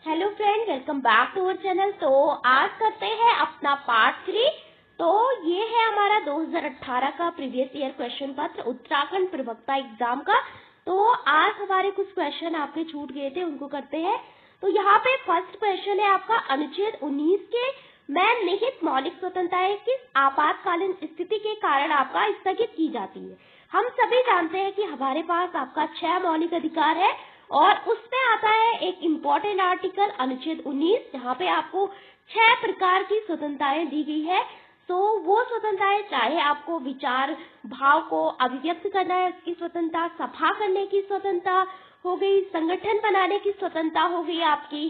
Hello friend, welcome back to our channel. तो आज करते हैं अपना पार्ट 3। तो ये है हमारा 2018 का प्रीवियस ईयर क्वेश्चन पत्र उत्तराखंड प्रवक्ता एग्जाम का। तो आज हमारे कुछ क्वेश्चन आपके छूट गए थे, उनको करते हैं। तो यहाँ पे फर्स्ट क्वेश्चन है आपका, अनुच्छेद 19 के में निहित मौलिक स्वतंत्रताएं किस आपातकालीन स्थिति के कारण आपका स्थगित की जाती है। हम सभी जानते हैं कि हमारे पास आपका 6 मौलिक अधिकार है और उसमें आता है एक इम्पोर्टेंट आर्टिकल अनुच्छेद 19, जहाँ पे आपको 6 प्रकार की स्वतंत्रताएं दी गई है। तो वो स्वतंत्रताएं, चाहे आपको विचार भाव को अभिव्यक्त करना है उसकी स्वतंत्रता, सभा करने की स्वतंत्रता हो गई, संगठन बनाने की स्वतंत्रता हो गई आपकी,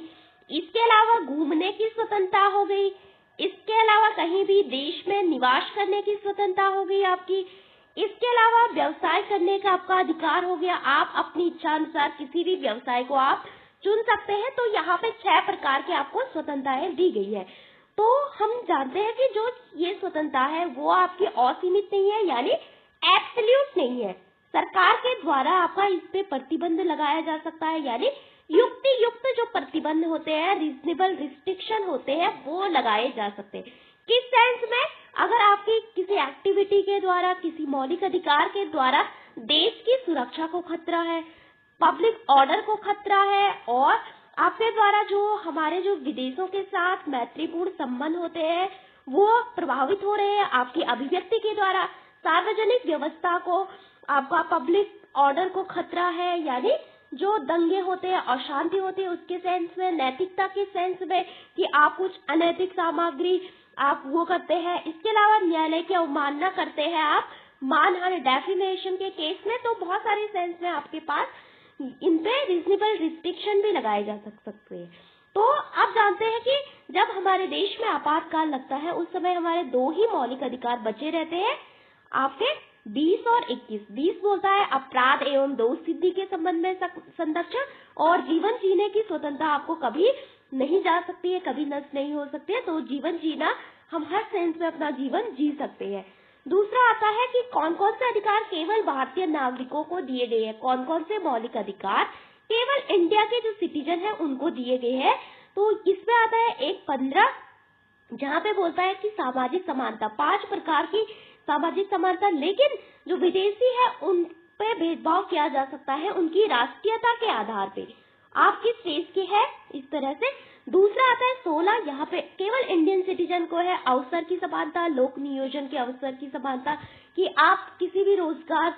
इसके अलावा घूमने की स्वतंत्रता हो गई, इसके अलावा कहीं भी देश में निवास करने की स्वतंत्रता हो गई आपकी, इसके अलावा व्यवसाय करने का आपका अधिकार हो गया। आप अपनी इच्छा अनुसार किसी भी व्यवसाय को आप चुन सकते हैं। तो यहाँ पे 6 प्रकार की आपको स्वतंत्रताएं दी गई है। तो हम जानते हैं कि जो ये स्वतंत्रता है वो आपकी असीमित नहीं है, यानी एब्सोल्यूट नहीं है। सरकार के द्वारा आपका इस पे प्रतिबंध लगाया जा सकता है, यानी युक्ति युक्त जो प्रतिबंध होते हैं, रीजनेबल रिस्ट्रिक्शन होते हैं, वो लगाए जा सकते हैं। किस सेंस में? अगर आपकी किसी एक्टिविटी के द्वारा, किसी मौलिक अधिकार के द्वारा देश की सुरक्षा को खतरा है, पब्लिक ऑर्डर को खतरा है, और आपके द्वारा जो हमारे जो विदेशों के साथ मैत्रीपूर्ण संबंध होते हैं वो प्रभावित हो रहे हैं आपकी अभिव्यक्ति के द्वारा, सार्वजनिक व्यवस्था को, आपका पब्लिक ऑर्डर को खतरा है, यानी जो दंगे होते हैं, अशांति होती है, उसके सेंस में, नैतिकता के सेंस में कि आप कुछ अनैतिक सामग्री आप वो करते हैं। इसके अलावा न्यायालय की अवमानना करते हैं आप, मानहानि डेफिमेशन के केस में। तो बहुत सारे सेंस में आपके पास इन पे रीजनेबल रिस्ट्रिक्शन भी लगाए जा सकते हैं। तो अब जानते हैं कि जब हमारे देश में आपातकाल लगता है उस समय हमारे 2 ही मौलिक अधिकार बचे रहते हैं, आपके 20 और 21। 20 बोलता है अपराध एवं दोष सिद्धि के संबंध में संरक्षण, और जीवन जीने की स्वतंत्रता आपको कभी नहीं जा सकती है, कभी नष्ट नहीं हो सकती है। तो जीवन जीना, हम हर सेंस में अपना जीवन जी सकते हैं। दूसरा आता है कि कौन कौन से अधिकार केवल भारतीय नागरिकों को दिए गए हैं, कौन कौन से मौलिक अधिकार केवल इंडिया के जो सिटीजन है उनको दिए गए हैं। तो इसमें आता है एक 15, जहाँ पे बोलता है कि सामाजिक समानता, 5 प्रकार की सामाजिक समानता, लेकिन जो विदेशी है उन पे भेदभाव किया जा सकता है उनकी राष्ट्रीयता के आधार पे, आप किस देश के हैं, इस तरह से। दूसरा आता है 16, यहाँ पे केवल इंडियन सिटीजन को है अवसर की समानता, लोक नियोजन के अवसर की समानता, कि आप किसी भी रोजगार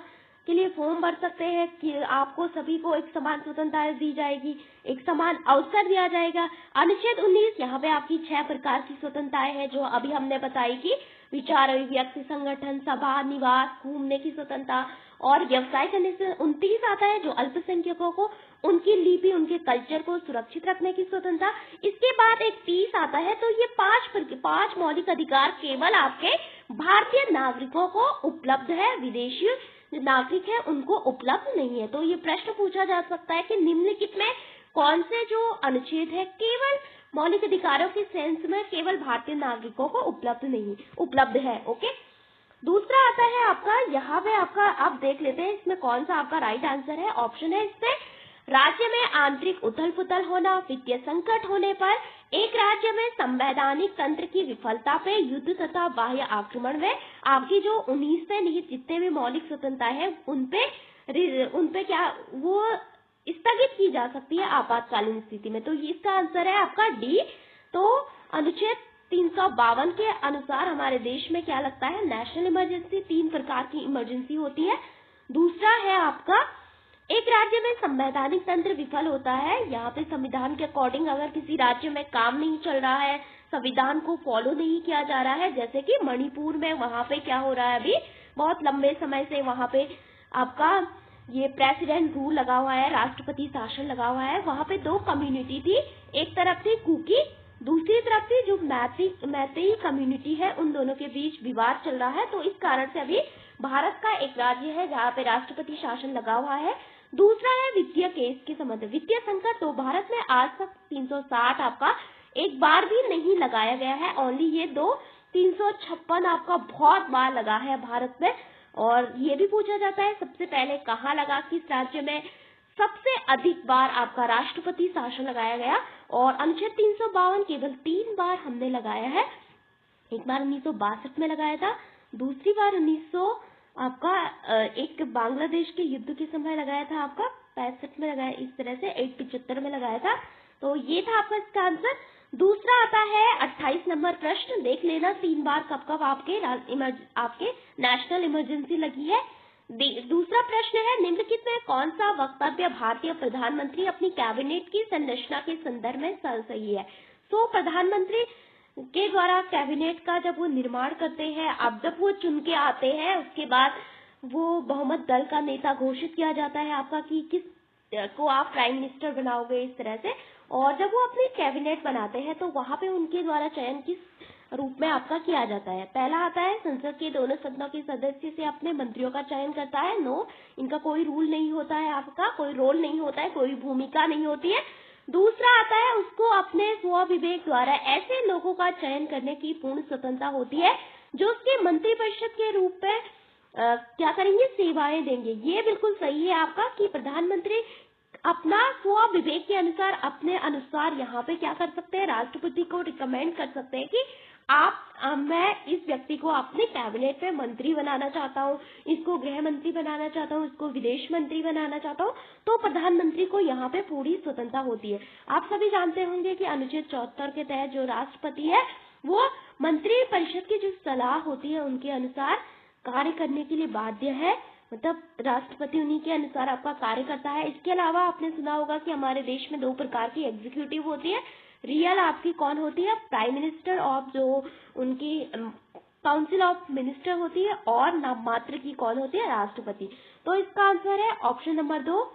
के लिए फॉर्म भर सकते हैं, कि आपको सभी को एक समान स्वतंत्रता दी जाएगी, एक समान अवसर दिया जाएगा। अनुच्छेद 19, यहाँ पे आपकी 6 प्रकार की स्वतंत्रताएं हैं जो अभी हमने बताई कि विचार अभिव्यक्ति, संगठन, सभा, निवास, घूमने की स्वतंत्रता और व्यवसाय करने से। 29 आता है जो अल्पसंख्यकों को उनकी लिपि, उनके कल्चर को सुरक्षित रखने की स्वतंत्रता। इसके बाद एक 30 आता है। तो ये 5 मौलिक अधिकार केवल आपके भारतीय नागरिकों को उपलब्ध है, विदेशी नागरिक है उनको उपलब्ध नहीं है। तो ये प्रश्न पूछा जा सकता है कि निम्नलिखित में कौन से जो अनुच्छेद है केवल मौलिक अधिकारों के सेंस में केवल भारतीय नागरिकों को उपलब्ध है। ओके, दूसरा आता है आपका, यहाँ पे आपका आप देख लेते हैं इसमें कौन सा आपका राइट आंसर है। ऑप्शन है इसमें, राज्य में आंतरिक उथल पुथल होना, वित्तीय संकट होने पर, एक राज्य में संवैधानिक तंत्र की विफलता पे, युद्ध तथा बाह्य आक्रमण में आपकी जो 19 से निहित जितने भी मौलिक स्वतंत्रता है उनपे क्या वो स्थगित की जा सकती है आपातकालीन स्थिति में। तो इसका आंसर है आपका डी। तो अनुच्छेद 352 के अनुसार हमारे देश में क्या लगता है, नेशनल इमरजेंसी। 3 प्रकार की इमरजेंसी होती है। दूसरा है आपका, एक राज्य में संवैधानिक तंत्र विफल होता है, यहाँ पे संविधान के अकॉर्डिंग अगर किसी राज्य में काम नहीं चल रहा है, संविधान को फॉलो नहीं किया जा रहा है, जैसे कि मणिपुर में वहाँ पे क्या हो रहा है, अभी बहुत लंबे समय से वहाँ पे आपका ये प्रेसिडेंट रूल लगा हुआ है, राष्ट्रपति शासन लगा हुआ है। वहाँ पे 2 कम्युनिटी थी, एक तरफ थी कुकी, दूसरी तरफ थी जो मैतेई कम्युनिटी है, उन दोनों के बीच विवाद चल रहा है। तो इस कारण से अभी भारत का एक राज्य है जहाँ पे राष्ट्रपति शासन लगा हुआ है। दूसरा है वित्तीय केस के संबंध, वित्तीय संकट। तो भारत में आज तक 360 आपका एक बार भी नहीं लगाया गया है, ओनली ये 356 आपका बहुत बार लगा है भारत में। और ये भी पूछा जाता है सबसे पहले कहाँ लगा, किस राज्य में सबसे अधिक बार आपका राष्ट्रपति शासन लगाया गया, और अनुच्छेद 352 केवल 3 बार हमने लगाया है। एक बार 1962 में लगाया था, दूसरी बार 1900 आपका एक बांग्लादेश के युद्ध के समय लगाया था, आपका 65 में लगाया, इस तरह से 75 में लगाया था। तो ये था आपका इसका आंसर। दूसरा आता है 28 नंबर प्रश्न, देख लेना 3 बार कब कब आपके नेशनल इमरजेंसी लगी है। दूसरा प्रश्न है, निम्नलिखित में कौन सा वक्तव्य भारतीय प्रधानमंत्री अपनी कैबिनेट की संरचना के संदर्भ में सही है। तो प्रधानमंत्री के द्वारा कैबिनेट का जब वो निर्माण करते हैं, अब जब वो चुन के आते हैं, उसके बाद वो बहुमत दल का नेता घोषित किया जाता है आपका कि किस को आप प्राइम मिनिस्टर बनाओगे, इस तरह से। और जब वो अपनी कैबिनेट बनाते हैं तो वहां पे उनके द्वारा चयन किस रूप में आपका किया जाता है। पहला आता है, संसद के दोनों सदनों के सदस्य से अपने मंत्रियों का चयन करता है। नो, इनका कोई रूल नहीं होता है, आपका कोई रोल नहीं होता है, कोई भूमिका नहीं होती है। दूसरा आता है, उसको अपने स्वविवेक द्वारा ऐसे लोगों का चयन करने की पूर्ण स्वतंत्रता होती है जो उसके मंत्रिपरिषद के रूप में क्या करेंगे, सेवाएं देंगे। ये बिल्कुल सही है आपका कि प्रधानमंत्री अपना स्वविवेक के अनुसार अपने अनुसार यहाँ पे क्या कर सकते हैं, राष्ट्रपति को रिकमेंड कर सकते हैं कि मैं इस व्यक्ति को अपने कैबिनेट में मंत्री बनाना चाहता हूँ, इसको गृह मंत्री बनाना चाहता हूँ, इसको विदेश मंत्री बनाना चाहता हूँ। तो प्रधानमंत्री को यहाँ पे पूरी स्वतंत्रता होती है। आप सभी जानते होंगे कि अनुच्छेद 74 के तहत जो राष्ट्रपति है वो मंत्री परिषद की जो सलाह होती है उनके अनुसार कार्य करने के लिए बाध्य है, मतलब राष्ट्रपति उन्हीं के अनुसार आपका कार्य करता है। इसके अलावा आपने सुना होगा कि हमारे देश में 2 प्रकार की एग्जीक्यूटिव होती है। रियल आपकी कौन होती है, प्राइम मिनिस्टर, और जो उनकी काउंसिल ऑफ मिनिस्टर होती है, और नाममात्र की कौन होती है, राष्ट्रपति। तो इसका आंसर है ऑप्शन नंबर 2।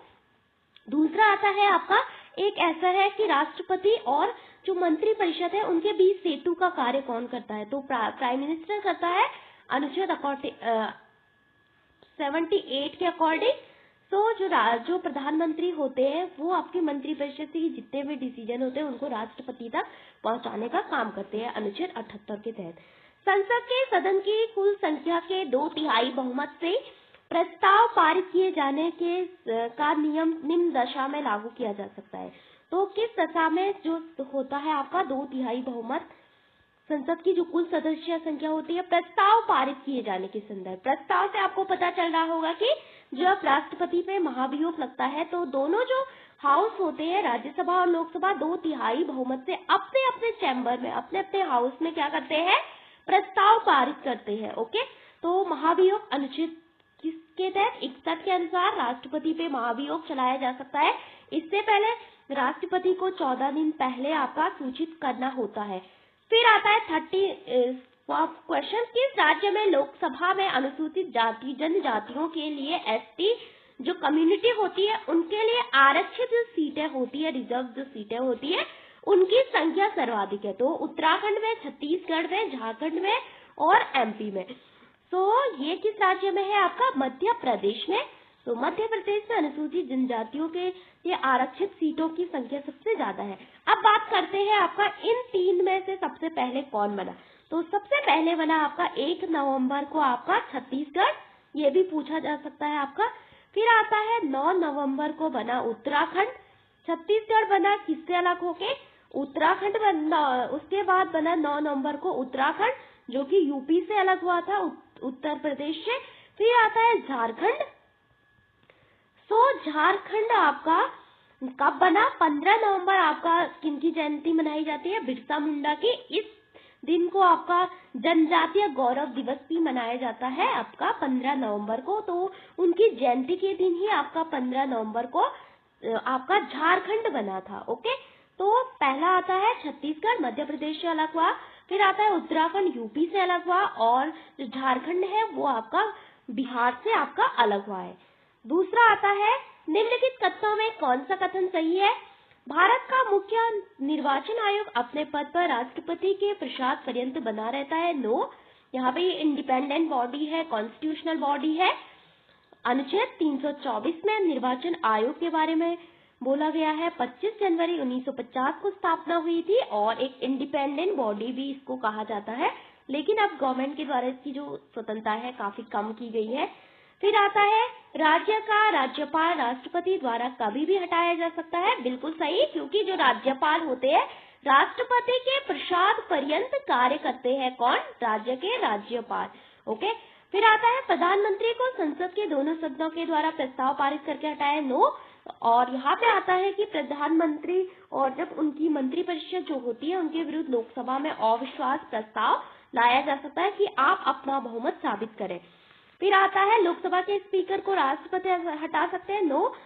दूसरा आता है आपका, एक ऐसा है कि राष्ट्रपति और जो मंत्री परिषद है उनके बीच सेतु का कार्य कौन करता है। तो प्राइम मिनिस्टर करता है अनुच्छेद 78 के अकॉर्डिंग। तो जो प्रधानमंत्री होते हैं वो आपके मंत्रिपरिषद से जितने भी डिसीजन होते हैं उनको राष्ट्रपति तक पहुंचाने का काम करते हैं अनुच्छेद 78 के तहत। संसद के सदन की कुल संख्या के 2/3 बहुमत से प्रस्ताव पारित किए जाने के का नियम निम्न दशा में लागू किया जा सकता है। तो किस दशा में जो होता है आपका 2/3 बहुमत, संसद की जो कुल सदस्य संख्या होती है प्रस्ताव पारित किए जाने के संदर्भ। प्रस्ताव से आपको पता चल रहा होगा कि जब राष्ट्रपति पे महाभियोग लगता है तो दोनों जो हाउस होते हैं, राज्यसभा और लोकसभा, 2/3 बहुमत से अपने अपने चैम्बर में, अपने अपने हाउस में क्या करते हैं, प्रस्ताव पारित करते हैं। ओके, तो महाभियोग अनुच्छेद किसके तहत, 61 के अनुसार राष्ट्रपति पे महाभियोग चलाया जा सकता है। इससे पहले राष्ट्रपति को 14 दिन पहले आपका सूचित करना होता है। फिर आता है 30 क्वेश्चन, किस राज्य में लोकसभा में अनुसूचित जाति जनजातियों के लिए एसटी जो कम्युनिटी होती है उनके लिए आरक्षित जो सीटें होती है, रिजर्व जो सीटें होती है, उनकी संख्या सर्वाधिक है। तो उत्तराखंड में, छत्तीसगढ़ में, झारखंड में और एमपी में। तो ये किस राज्य में है आपका, मध्य प्रदेश में। तो मध्य प्रदेश में अनुसूचित जनजातियों के लिए आरक्षित सीटों की संख्या सबसे ज्यादा है। अब बात करते हैं आपका इन 3 में से सबसे पहले कौन बना। तो सबसे पहले बना आपका 1 नवंबर को आपका छत्तीसगढ़, ये भी पूछा जा सकता है आपका। फिर आता है 9 नवंबर को बना उत्तराखंड। छत्तीसगढ़ बना किससे अलग होके, उत्तराखंड बना। उसके बाद बना 9 नवंबर को उत्तराखंड जो कि यूपी से अलग हुआ था, उत्तर प्रदेश से। फिर आता है झारखंड। तो झारखंड आपका कब बना, 15 नवंबर आपका किनकी जयंती मनाई जाती है, बिरसा मुंडा की। इस दिन को आपका जनजातीय गौरव दिवस भी मनाया जाता है आपका 15 नवंबर को। तो उनकी जयंती के दिन ही आपका 15 नवंबर को आपका झारखंड बना था। ओके, तो पहला आता है छत्तीसगढ़, मध्य प्रदेश से अलग हुआ। फिर आता है उत्तराखंड, यूपी से अलग हुआ। और जो झारखंड है वो आपका बिहार से आपका अलग हुआ है। दूसरा आता है, निम्नलिखित कथनों में कौन सा कथन सही है। भारत का मुख्य निर्वाचन आयोग अपने पद पर राष्ट्रपति के प्रसाद पर्यंत बना रहता है। नो, यहाँ पे इंडिपेंडेंट बॉडी है, कॉन्स्टिट्यूशनल बॉडी है। अनुच्छेद 324 में निर्वाचन आयोग के बारे में बोला गया है। 25 जनवरी 1950 को स्थापना हुई थी और एक इंडिपेंडेंट बॉडी भी इसको कहा जाता है, लेकिन अब गवर्नमेंट के द्वारा इसकी जो स्वतंत्रता है काफी कम की गई है। फिर आता है राज्य का राज्यपाल राष्ट्रपति द्वारा कभी भी हटाया जा सकता है। बिल्कुल सही, क्योंकि जो राज्यपाल होते हैं राष्ट्रपति के प्रसाद पर्यंत कार्य करते हैं। कौन? राज्य के राज्यपाल। ओके। फिर आता है प्रधानमंत्री को संसद के दोनों सदनों के द्वारा प्रस्ताव पारित करके हटाया। नो। और यहाँ पे आता है कि प्रधानमंत्री और जब उनकी मंत्रिपरिषद जो होती है उनके विरुद्ध लोकसभा में अविश्वास प्रस्ताव लाया जा सकता है कि आप अपना बहुमत साबित करें। फिर आता है लोकसभा के स्पीकर को राष्ट्रपति हटा सकते हैं। नो,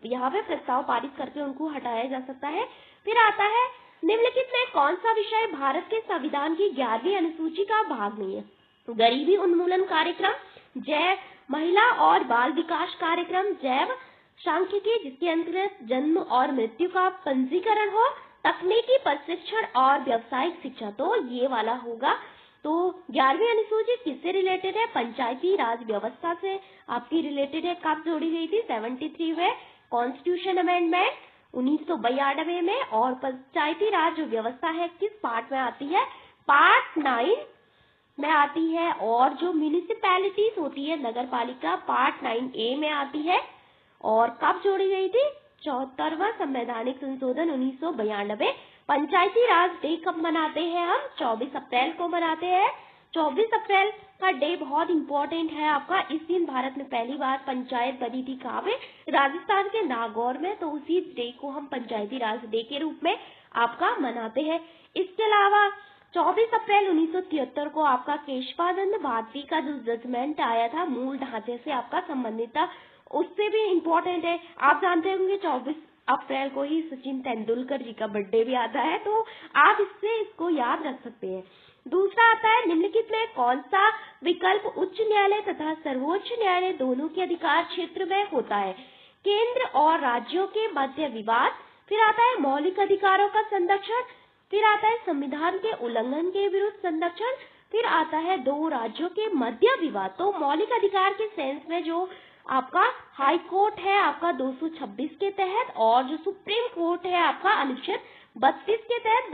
यहाँ पे प्रस्ताव पारित करके उनको हटाया जा सकता है। फिर आता है निम्नलिखित में कौन सा विषय भारत के संविधान की 11वीं अनुसूची का भाग नहीं है? गरीबी उन्मूलन कार्यक्रम, जैव महिला और बाल विकास कार्यक्रम, जैव सांख्यिकी जिसके अंतर्गत जन्म और मृत्यु का पंजीकरण हो, तकनीकी प्रशिक्षण और व्यावसायिक शिक्षा। तो ये वाला होगा। तो 11वीं अनुसूची किससे रिलेटेड है? पंचायती राज व्यवस्था से आपकी रिलेटेड है। कब जोड़ी गई थी? 73 में कॉन्स्टिट्यूशन अमेंडमेंट 1992 में। और पंचायती राज जो व्यवस्था है किस पार्ट में आती है? पार्ट 9 में आती है। और जो म्यूनिसिपैलिटीज होती है नगर पालिका पार्ट 9A में आती है। और कब जोड़ी गई थी? 74वां संवैधानिक संशोधन 1992। पंचायती राज डे कब मनाते हैं हम? 24 अप्रैल को मनाते हैं। 24 अप्रैल का डे बहुत इंपॉर्टेंट है आपका। इस दिन भारत में पहली बार पंचायत बनी थी। कहाँ पे? राजस्थान के नागौर में। तो उसी डे को हम पंचायती राज डे के रूप में आपका मनाते हैं। इसके अलावा 24 अप्रैल 1973 को आपका केशवानंद भारती का जो जजमेंट आया था मूल ढांचे से आपका संबंधित था, उससे भी इम्पोर्टेंट है। आप जानते होंगे 24 अप्रैल को ही सचिन तेंदुलकर जी का बर्थडे भी आता है, तो आप इसको याद रख सकते हैं। दूसरा आता है निम्नलिखित में कौन सा विकल्प उच्च न्यायालय तथा सर्वोच्च न्यायालय दोनों के अधिकार क्षेत्र में होता है? केंद्र और राज्यों के मध्य विवाद। फिर आता है मौलिक अधिकारों का संरक्षण। फिर आता है संविधान के उल्लंघन के विरुद्ध संरक्षण। फिर आता है दो राज्यों के मध्य विवाद। तो मौलिक अधिकार के सेंस में जो आपका हाई कोर्ट है आपका 226 के तहत, और जो सुप्रीम कोर्ट है आपका अनुच्छेद 32 के तहत,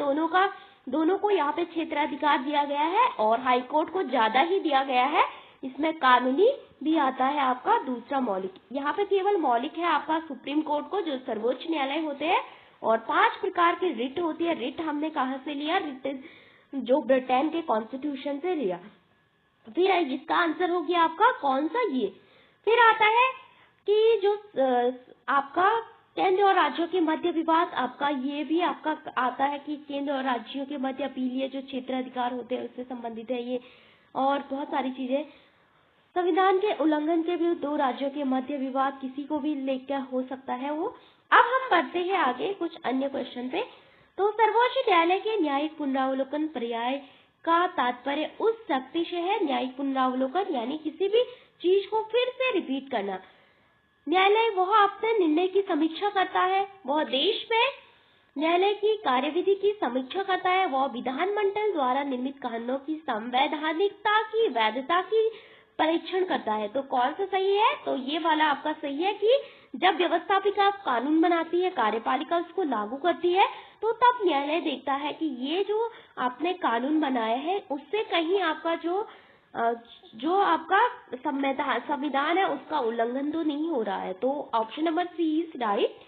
दोनों को यहाँ पे क्षेत्राधिकार दिया गया है और हाई कोर्ट को ज्यादा ही दिया गया है। इसमें कानूनी भी आता है आपका दूसरा मौलिक। यहाँ पे केवल मौलिक है आपका सुप्रीम कोर्ट को, जो सर्वोच्च न्यायालय होते हैं। और 5 प्रकार की रिट होती है। रिट हमने कहाँ से लिया? रिट जो ब्रिटेन के कॉन्स्टिट्यूशन से लिया। फिर इसका आंसर हो गया आपका कौन सा? ये। फिर आता है कि जो आपका केंद्र और राज्यों के मध्य विवाद, आपका ये भी आपका आता है कि केंद्र और राज्यों के मध्य अपीलीय जो क्षेत्राधिकार होते हैं उससे संबंधित है ये। और बहुत सारी चीजें। संविधान के उल्लंघन के विरुद्ध दो राज्यों के मध्य विवाद किसी को भी लेकर हो सकता है वो। अब हम बढ़ते हैं आगे कुछ अन्य क्वेश्चन पे। तो सर्वोच्च न्यायालय के न्यायिक पुनरावलोकन पर्याय का तात्पर्य उस शक्ति से है। न्यायिक पुनरावलोकन यानी किसी भी चीज को फिर से रिपीट करना। न्यायालय वह अपने निर्णय की समीक्षा करता है, वह देश में न्यायालय की कार्यविधि की समीक्षा करता है, वह विधानमंडल द्वारा निर्मित कानूनों की संवैधानिकता की वैधता की परीक्षण करता है। तो कौन सा सही है? तो ये वाला आपका सही है कि जब व्यवस्थापिका कानून बनाती है, कार्यपालिका उसको लागू करती है, तो तब न्यायालय देखता है कि ये जो आपने कानून बनाया है उससे कहीं आपका जो आपका संविधान है उसका उल्लंघन तो नहीं हो रहा है। तो option number C is right.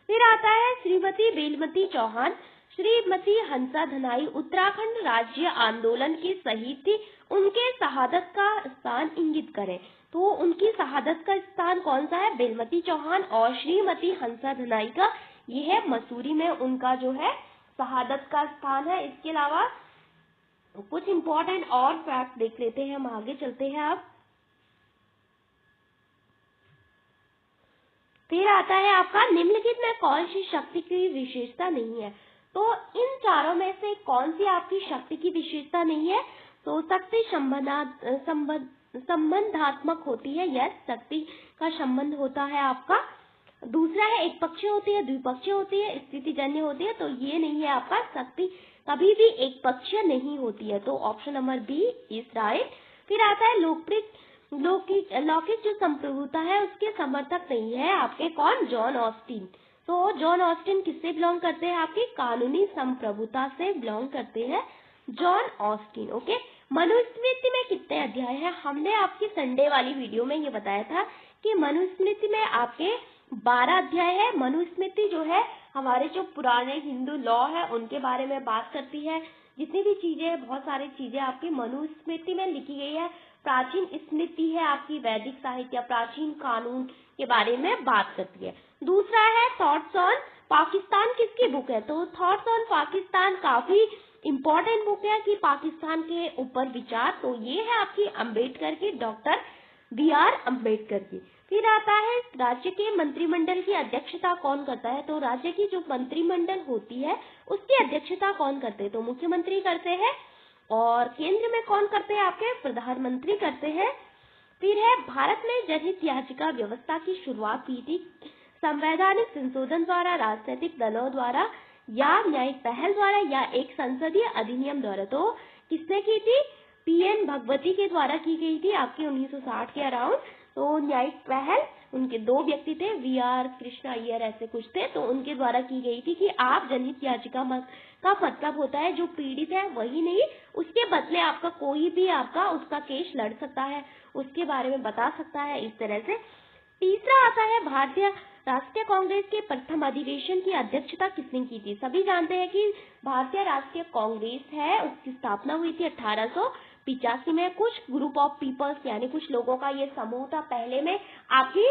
फिर आता है श्रीमती बेलमती चौहान, श्रीमती हंसा धनाई उत्तराखंड राज्य आंदोलन की शहीद थी, उनके शहादत का स्थान इंगित करें। तो उनकी शहादत का स्थान कौन सा है? बेलमती चौहान। और श्रीमती हंसा धनाई का ये है मसूरी में उनका जो है शहादत का स्थान है। इसके अलावा कुछ इम्पोर्टेंट और फैक्ट देख लेते हैं, हम आगे चलते हैं। अब फिर आता है आपका निम्नलिखित में कौन सी शक्ति की विशेषता नहीं है? तो इन चारों में से कौन सी आपकी शक्ति की विशेषता नहीं है? तो शक्ति संबंधात्मक होती है। यस, शक्ति का संबंध होता है आपका। दूसरा है एक पक्षीय होती है, द्विपक्षीय होती है, स्थितिजन्य होती है। तो ये नहीं है आपका, शक्ति कभी भी एक पक्षीय नहीं होती है। तो option number B is right. फिर आता है लौकिक जो संप्रभुता है उसके समर्थक नहीं है आपके कौन? John Austin. तो जॉन ऑस्टिन किससे बिलोंग करते हैं? आपकी कानूनी संप्रभुता से बिलोंग करते हैं जॉन ऑस्टिन। ओके। मनुस्मृति में कितने अध्याय हैं? हमने आपकी संडे वाली वीडियो में ये बताया था कि मनुस्मृति में आपके 12 अध्याय है। मनुस्मृति जो है हमारे जो पुराने हिंदू लॉ है उनके बारे में बात करती है। जितनी भी चीजें, बहुत सारी चीजें आपकी मनुस्मृति में लिखी गई है। प्राचीन स्मृति है आपकी वैदिक साहित्य, प्राचीन कानून के बारे में बात करती है। दूसरा है थॉट्स ऑन पाकिस्तान, किसकी बुक है? तो थॉट्स ऑन पाकिस्तान काफी इम्पोर्टेंट बुक है कि पाकिस्तान के ऊपर विचार। तो ये है आपकी अम्बेडकर की, डॉक्टर BR अम्बेडकर की। फिर आता है राज्य के मंत्रिमंडल की अध्यक्षता कौन करता है? तो राज्य की जो मंत्रिमंडल होती है उसकी अध्यक्षता कौन करते हैं? तो मुख्यमंत्री करते हैं। और केंद्र में कौन करते हैं? आपके प्रधानमंत्री करते हैं। फिर है भारत में जनहित याचिका व्यवस्था की शुरुआत की थी संवैधानिक संशोधन द्वारा, राजनीतिक दलों द्वारा, या न्यायिक पहल द्वारा, या एक संसदीय अधिनियम द्वारा। तो किसने की थी? PN भगवती के द्वारा की गई थी आपकी 1960 के अराउंड। तो न्यायिक पहल, उनके 2 व्यक्ति थे, VR कृष्णा अय्यर ऐसे कुछ थे, तो उनके द्वारा की गई थी कि आप जनहित याचिका का मतलब होता है जो पीड़ित है वही नहीं, उसके बदले आपका कोई भी आपका उसका केस लड़ सकता है, उसके बारे में बता सकता है, इस तरह से। तीसरा आता है भारतीय राष्ट्रीय कांग्रेस के प्रथम अधिवेशन की अध्यक्षता किसने की थी? सभी जानते हैं कि भारतीय राष्ट्रीय कांग्रेस है, उसकी स्थापना हुई थी 1885 में। कुछ ग्रुप ऑफ पीपल्स यानी कुछ लोगों का ये समूह था। पहले में आपकी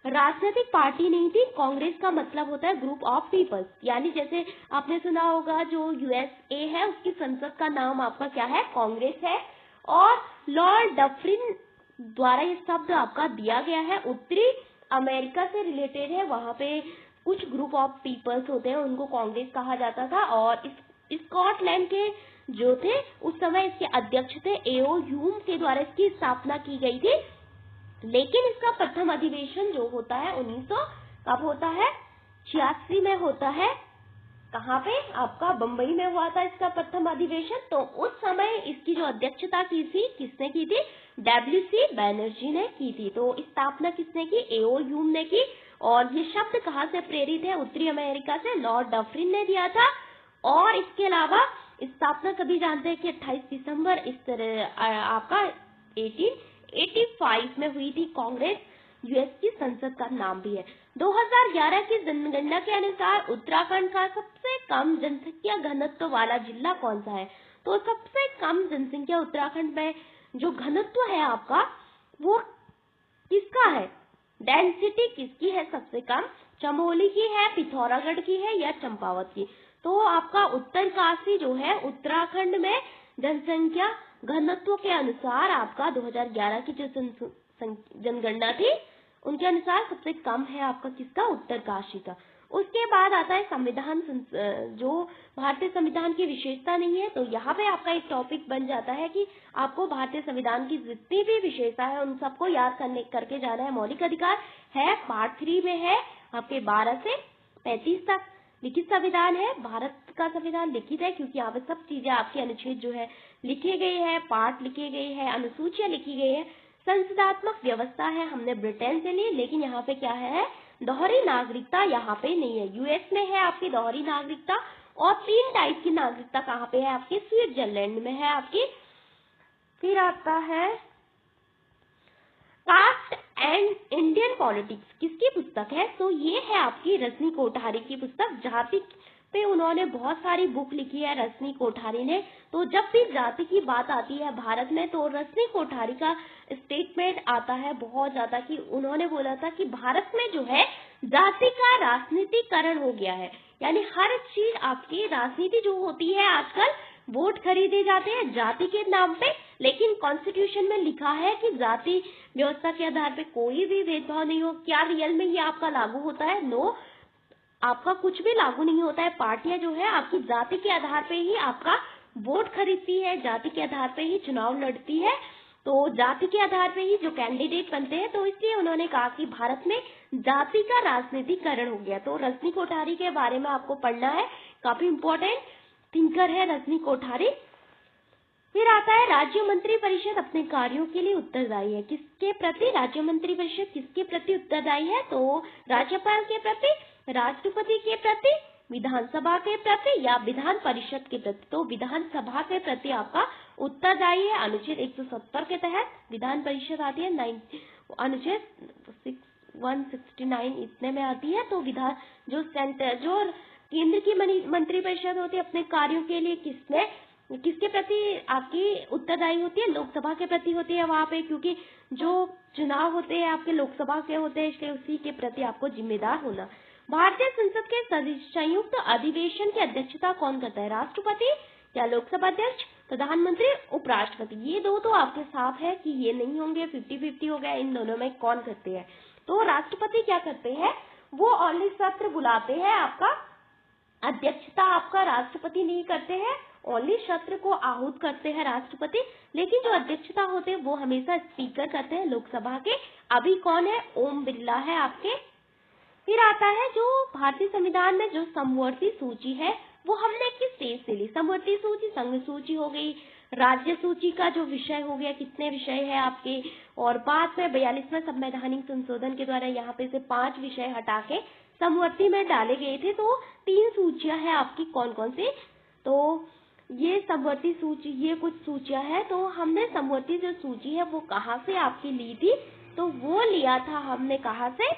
राजनीतिक पार्टी नहीं थी। कांग्रेस का मतलब होता है ग्रुप ऑफ पीपल्स, यानी जैसे आपने सुना होगा जो USA है उसकी संसद का नाम आपका क्या है? कांग्रेस है। और लॉर्ड डफरिन द्वारा ये शब्द आपका दिया गया है। उत्तरी अमेरिका से रिलेटेड है, वहां पे कुछ ग्रुप ऑफ पीपल्स होते हैं, उनको कांग्रेस कहा जाता था। और स्कॉटलैंड के जो थे उस समय इसके अध्यक्ष थे A.O. ह्यूम के द्वारा इसकी स्थापना की गई थी। लेकिन इसका प्रथम अधिवेशन जो होता है 1900 कब होता है? 86 में होता है। कहाँ पे? आपका बम्बई में हुआ था इसका प्रथम अधिवेशन। तो उस समय इसकी जो अध्यक्षता की थी किसने की थी? WC बैनर्जी ने की थी। तो स्थापना किसने की? A.O. ह्यूम ने की। और ये शब्द कहाँ से प्रेरित है? उत्तरी अमेरिका से लॉर्ड डफरिन ने दिया था। और इसके अलावा स्थापना कभी जानते हैं कि 28 दिसंबर इस तरह आपका 1885 में हुई थी। कांग्रेस US की संसद का नाम भी है। 2011 की जनगणना के अनुसार उत्तराखंड का सबसे कम जनसंख्या घनत्व वाला जिला कौन सा है? तो सबसे कम जनसंख्या उत्तराखंड में जो घनत्व है आपका वो किसका है? डेंसिटी किसकी है सबसे कम? चमोली की है, पिथौरागढ़ की है, या चंपावत की? तो आपका उत्तरकाशी जो है उत्तराखंड में जनसंख्या घनत्व के अनुसार आपका 2011 की जो जनगणना थी उनके अनुसार सबसे कम है आपका किसका? उत्तरकाशी का। उसके बाद आता है संविधान, जो भारतीय संविधान की विशेषता नहीं है। तो यहाँ पे आपका एक टॉपिक बन जाता है कि आपको भारतीय संविधान की जितनी भी विशेषता है उन सबको याद करके जाना है। मौलिक अधिकार है, पार्ट 3 में है आपके 12 से 35 तक। लिखित संविधान है, भारत का संविधान लिखित है क्योंकि यहाँ पे सब चीजें आपके अनुच्छेद जो है लिखे गए हैं, पार्ट लिखे गए हैं, अनुसूचियां लिखी गई है। संसदात्मक व्यवस्था है, हमने ब्रिटेन से ली, लेकिन यहाँ पे क्या है? दोहरी नागरिकता यहाँ पे नहीं है। US में है आपकी दोहरी नागरिकता। और 3 टाइप की नागरिकता कहाँ पे है आपकी? स्विट्जरलैंड में है आपकी। फिर आता है कास्ट एंड इंडियन पॉलिटिक्स, किसकी पुस्तक है? तो ये है आपकी रजनी कोठारी की पुस्तक। जाति पे उन्होंने बहुत सारी बुक लिखी है रजनी कोठारी ने। तो जब भी जाति की बात आती है भारत में तो रजनी कोठारी का स्टेटमेंट आता है बहुत ज्यादा कि उन्होंने बोला था कि भारत में जो है जाति का राजनीतिकरण हो गया है। यानी हर चीज आपकी राजनीति जो होती है आजकल, वोट खरीदे जाते हैं जाति के नाम पे, लेकिन कॉन्स्टिट्यूशन में लिखा है कि जाति व्यवस्था के आधार पे कोई भी भेदभाव नहीं हो। क्या रियल में ये आपका लागू होता है? नो, आपका कुछ भी लागू नहीं होता है। पार्टियां जो है आपकी जाति के आधार पे ही आपका वोट खरीदती है, जाति के आधार पे ही चुनाव लड़ती है। तो जाति के आधार पे ही जो कैंडिडेट बनते हैं। तो इसलिए उन्होंने कहा कि भारत में जाति का राजनीतिकरण हो गया। तो रजनी कोठारी के बारे में आपको पढ़ना है, काफी इम्पोर्टेंट थिंकर है रजनी कोठारी। फिर आता है राज्य मंत्री परिषद अपने कार्यों के लिए उत्तरदायी है। किसके प्रति राज्य मंत्री परिषद किसके प्रति उत्तरदायी है? तो राज्यपाल के प्रति, राष्ट्रपति के प्रति, विधानसभा के प्रति, या विधान परिषद के प्रति? तो विधानसभा के प्रति आपका उत्तरदायी है अनुच्छेद 170 के तहत। विधान परिषद आती है अनुच्छेद 169 इतने में आती है। तो विधान जो केंद्र की मंत्रिपरिषद होती है अपने कार्यों के लिए किसके प्रति आपकी उत्तरदायी होती है? लोकसभा के प्रति होती है वहां पे, क्योंकि जो चुनाव होते हैं आपके लोकसभा के होते हैं, इसलिए उसी के प्रति आपको जिम्मेदार होना। भारतीय संसद के संयुक्त अधिवेशन की अध्यक्षता कौन करता है? राष्ट्रपति या लोकसभा अध्यक्ष, प्रधानमंत्री, उपराष्ट्रपति। ये दो तो आपके साफ है कि ये नहीं होंगे, 50-50 हो गया। इन दोनों में कौन करते हैं? तो राष्ट्रपति क्या करते हैं, वो ओनली सत्र बुलाते हैं, आपका अध्यक्षता आपका राष्ट्रपति नहीं करते हैं, ओनली सत्र को आहूत करते हैं राष्ट्रपति, लेकिन जो अध्यक्षता होते हैं वो हमेशा स्पीकर करते हैं लोकसभा के। अभी कौन है? ओम बिरला है आपके। फिर आता है जो भारतीय संविधान में जो समवर्ती सूची है वो हमने किस स्टेज से ली? समवर्ती सूची संघ सूची हो गई, राज्य सूची का जो विषय हो गया, कितने विषय है आपके, और बाद में 42वें संवैधानिक संशोधन के द्वारा यहाँ पे से 5 विषय हटा के समवर्ती में डाले गए थे। तो 3 सूचियां हैं आपकी, कौन कौन सी? तो ये समवर्ती सूची, ये कुछ सूचियां हैं। तो हमने समवर्ती जो सूची है वो कहाँ से आपकी ली थी? तो वो लिया था हमने कहाँ से?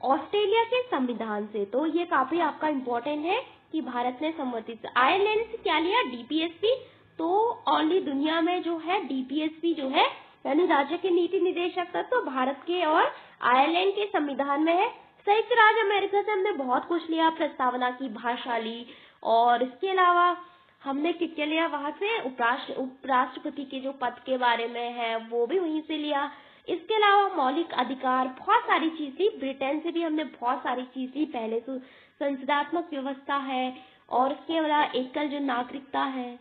ऑस्ट्रेलिया के संविधान से। तो ये काफी आपका इम्पोर्टेंट है कि भारत ने समवर्ती से। आयरलैंड से क्या लिया? डीपीएसपी। तो ओनली दुनिया में जो है डीपीएसपी जो है यानी राज्य के नीति निदेशक तत्व तो भारत के और आयरलैंड के संविधान में है। संयुक्त राज्य अमेरिका से हमने बहुत कुछ लिया, प्रस्तावना की भाषा ली, और इसके अलावा हमने क्या लिया वहां से? उपराष्ट्रपति के जो पद के बारे में है वो भी वहीं से लिया। इसके अलावा मौलिक अधिकार, बहुत सारी चीज ली। ब्रिटेन से भी हमने बहुत सारी चीज ली। पहले तो संसदात्मक व्यवस्था है, और इसके अलावा एकल जो नागरिकता है,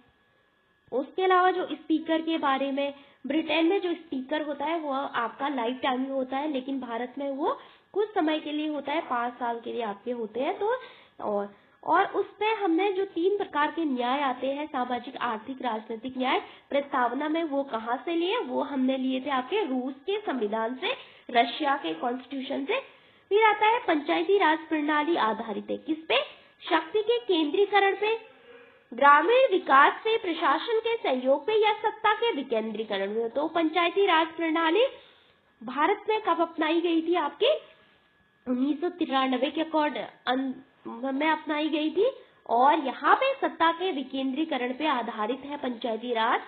उसके अलावा जो स्पीकर के बारे में, ब्रिटेन में जो स्पीकर होता है वो आपका लाइफ टाइम होता है, लेकिन भारत में वो कुछ समय के लिए होता है, 5 साल के लिए आपके होते हैं। तो और उसपे हमने जो 3 प्रकार के न्याय आते हैं, सामाजिक, आर्थिक, राजनीतिक न्याय, प्रस्तावना में वो कहाँ से लिए? वो हमने लिए थे आपके रूस के संविधान से, रशिया के कॉन्स्टिट्यूशन से। फिर आता है पंचायती राज प्रणाली आधारित है किस पे? शक्ति के केंद्रीकरण पे, ग्रामीण विकास से, प्रशासन के सहयोग पे, या सत्ता के विकेंद्रीकरण में। तो पंचायती राज प्रणाली भारत में कब अपनाई गई थी? आपके 1993 के अकॉर्ड में अपनाई गई थी, और यहाँ पे सत्ता के विकेंद्रीकरण पे आधारित है पंचायती राज।